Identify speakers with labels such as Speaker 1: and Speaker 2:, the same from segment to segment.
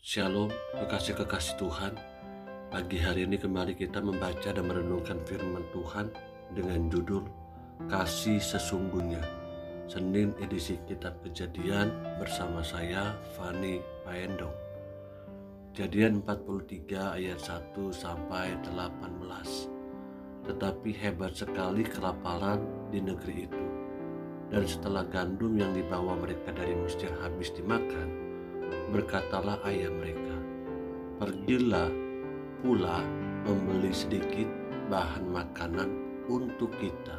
Speaker 1: Shalom, kekasih-kekasih Tuhan. Pagi hari ini kembali kita membaca dan merenungkan firman Tuhan dengan judul Kasih Sesungguhnya. Senin edisi Kitab Kejadian bersama saya, Fani Paendong. Kejadian 43 ayat 1 sampai 18. Tetapi hebat sekali kelaparan di negeri itu. Dan setelah gandum yang dibawa mereka dari Mesir habis dimakan, berkatalah ayah mereka, "Pergilah pula membeli sedikit bahan makanan untuk kita."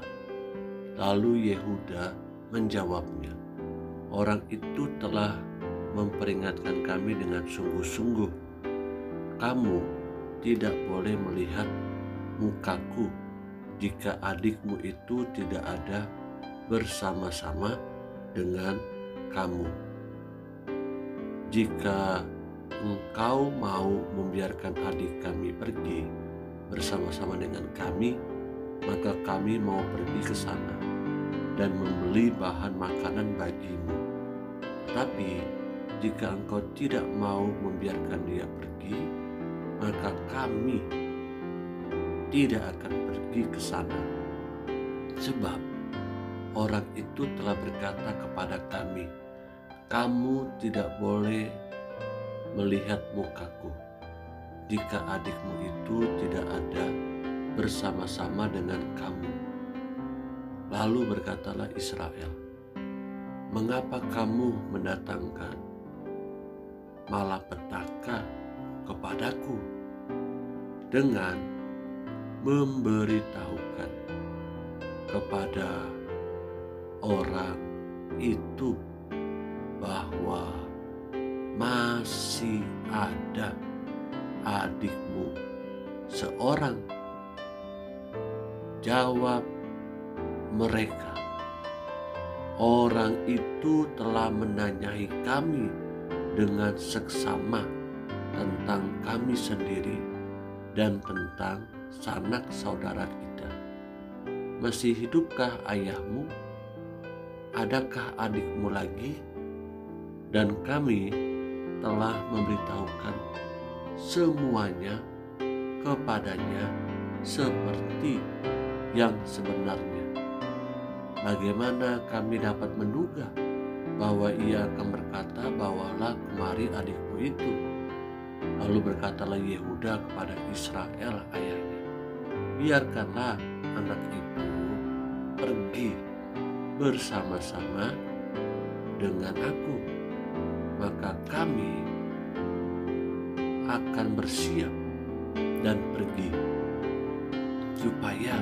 Speaker 1: Lalu Yehuda menjawabnya, "Orang itu telah memperingatkan kami dengan sungguh-sungguh. Kamu tidak boleh melihat mukaku jika adikmu itu tidak ada bersama-sama dengan kamu. Jika engkau mau membiarkan adik kami pergi bersama-sama dengan kami, maka kami mau pergi ke sana dan membeli bahan makanan bagimu. Tapi jika engkau tidak mau membiarkan dia pergi, maka kami tidak akan pergi ke sana. Sebab orang itu telah berkata kepada kami, 'Kamu tidak boleh melihat mukaku jika adikmu itu tidak ada bersama-sama dengan kamu.' Lalu berkatalah Israel, 'Mengapa kamu mendatangkan malapetaka kepadaku dengan memberitahukan kepada orang itu bahwa masih ada adikmu seorang?' Jawab mereka, 'Orang itu telah menanyai kami dengan seksama tentang kami sendiri dan tentang sanak saudara kita. Masih hidupkah ayahmu? Adakah adikmu lagi?' Dan kami telah memberitahukan semuanya kepadanya seperti yang sebenarnya. Bagaimana kami dapat menduga bahwa ia akan berkata, 'Bawalah kemari adikmu itu'?" Lalu berkatalah Yehuda kepada Israel ayahnya, "Biarkanlah anak itu pergi bersama-sama dengan aku, maka kami akan bersiap dan pergi, supaya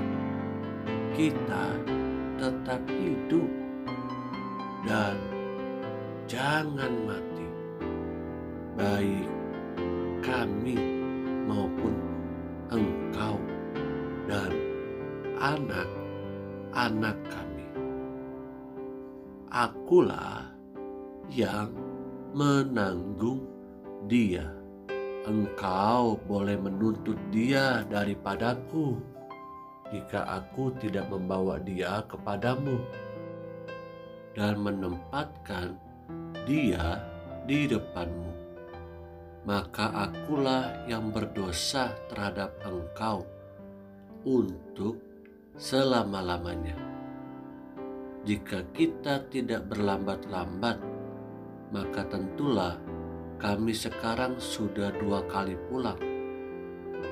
Speaker 1: kita tetap hidup dan jangan mati, baik kami maupun engkau dan anak-anak kami. Akulah yang menanggung dia. Engkau boleh menuntut dia daripadaku jika aku tidak membawa dia kepadamu dan menempatkan dia di depanmu. Maka akulah yang berdosa terhadap engkau untuk selama-lamanya. Jika kita tidak berlambat-lambat, maka tentulah kami sekarang sudah 2 kali pulang."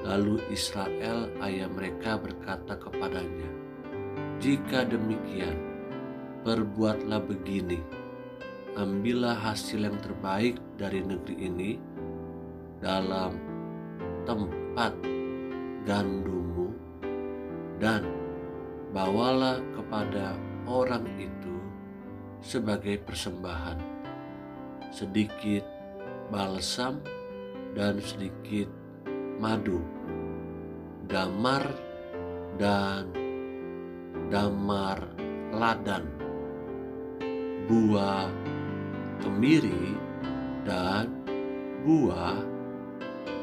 Speaker 1: Lalu Israel ayah mereka berkata kepadanya, "Jika demikian, perbuatlah begini. Ambillah hasil yang terbaik dari negeri ini dalam tempat gandummu dan bawalah kepada orang itu sebagai persembahan sedikit balsam dan sedikit madu, damar dan damar ladan, buah kemiri dan buah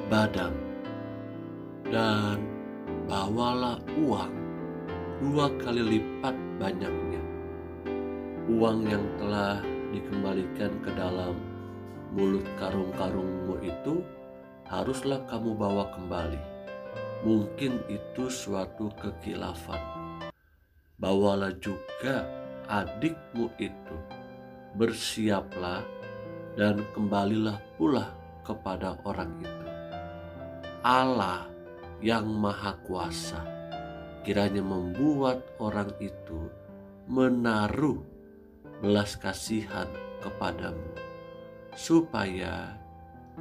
Speaker 1: badam. Dan bawalah uang 2 kali lipat banyaknya, uang yang telah dikembalikan ke dalam mulut karung-karungmu itu haruslah kamu bawa kembali. Mungkin itu suatu kekilafan. Bawalah juga adikmu itu. Bersiaplah dan kembalilah pula kepada orang itu. Allah yang Maha Kuasa kiranya membuat orang itu menaruh belas kasihan kepadamu, supaya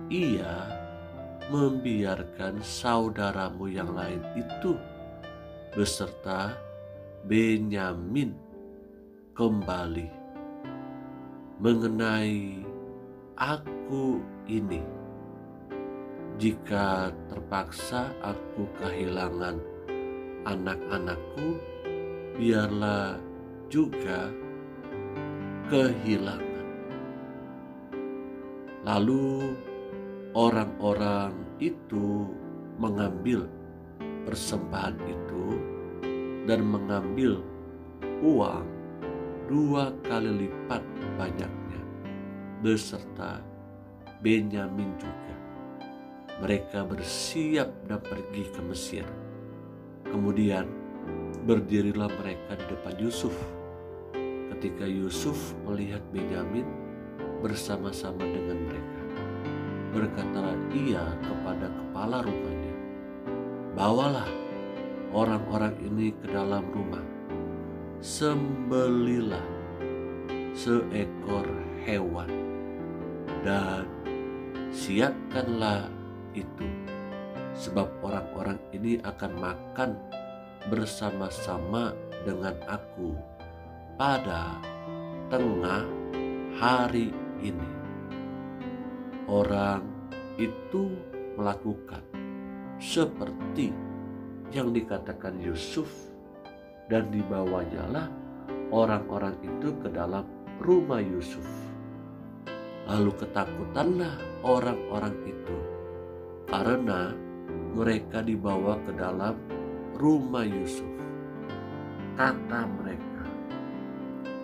Speaker 1: ia membiarkan saudaramu yang lain itu beserta Benyamin kembali. Mengenai aku ini, jika terpaksa aku kehilangan anak-anakku, biarlah juga kehilangan. Lalu orang-orang itu mengambil persembahan itu dan mengambil uang 2 kali lipat banyaknya, beserta Benyamin juga. Mereka bersiap dan pergi ke Mesir. Kemudian berdirilah mereka di depan Yusuf. Ketika Yusuf melihat Benyamin bersama-sama dengan mereka, berkatalah ia kepada kepala rumahnya, "Bawalah orang-orang ini ke dalam rumah, sembelilah seekor hewan dan siapkanlah itu, sebab orang-orang ini akan makan bersama-sama dengan aku pada tengah hari ini." Orang itu melakukan seperti yang dikatakan Yusuf, dan dibawanyalah orang-orang itu ke dalam rumah Yusuf. Lalu ketakutanlah orang-orang itu karena mereka dibawa ke dalam rumah Yusuf. Kata mereka,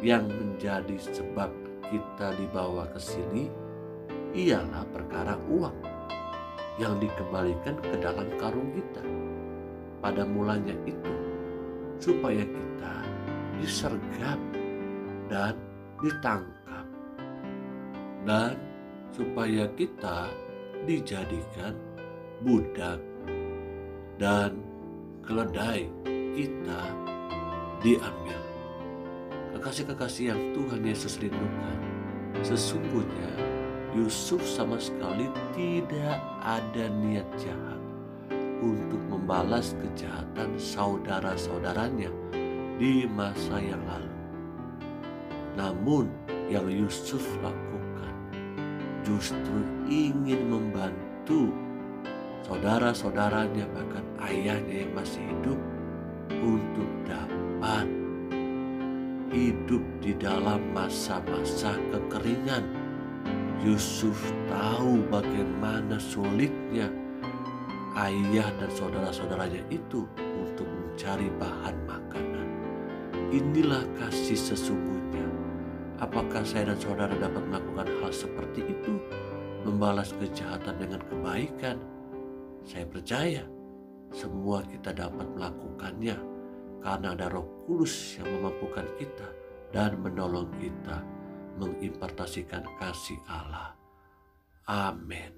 Speaker 1: yang menjadi sebab kita dibawa ke sini ialah perkara uang yang dikembalikan ke dalam karung kita pada mulanya itu, supaya kita disergap dan ditangkap, dan supaya kita dijadikan budak, dan keledai kita diambil. Kekasih-kekasih yang Tuhan Yesus rindukan, sesungguhnya Yusuf sama sekali tidak ada niat jahat untuk membalas kejahatan saudara-saudaranya di masa yang lalu. Namun yang Yusuf lakukan justru ingin membantu saudara-saudaranya, bahkan ayahnya yang masih hidup, untuk dapat hidup di dalam masa-masa kekeringan. Yusuf tahu bagaimana sulitnya ayah dan saudara-saudaranya itu untuk mencari bahan makanan. Inilah kasih sesungguhnya. Apakah saya dan saudara dapat melakukan hal seperti itu? Membalas kejahatan dengan kebaikan? Saya percaya semua kita dapat melakukannya, karena ada Roh Kudus yang memampukan kita dan menolong kita mengimpartasikan kasih Allah. Amin.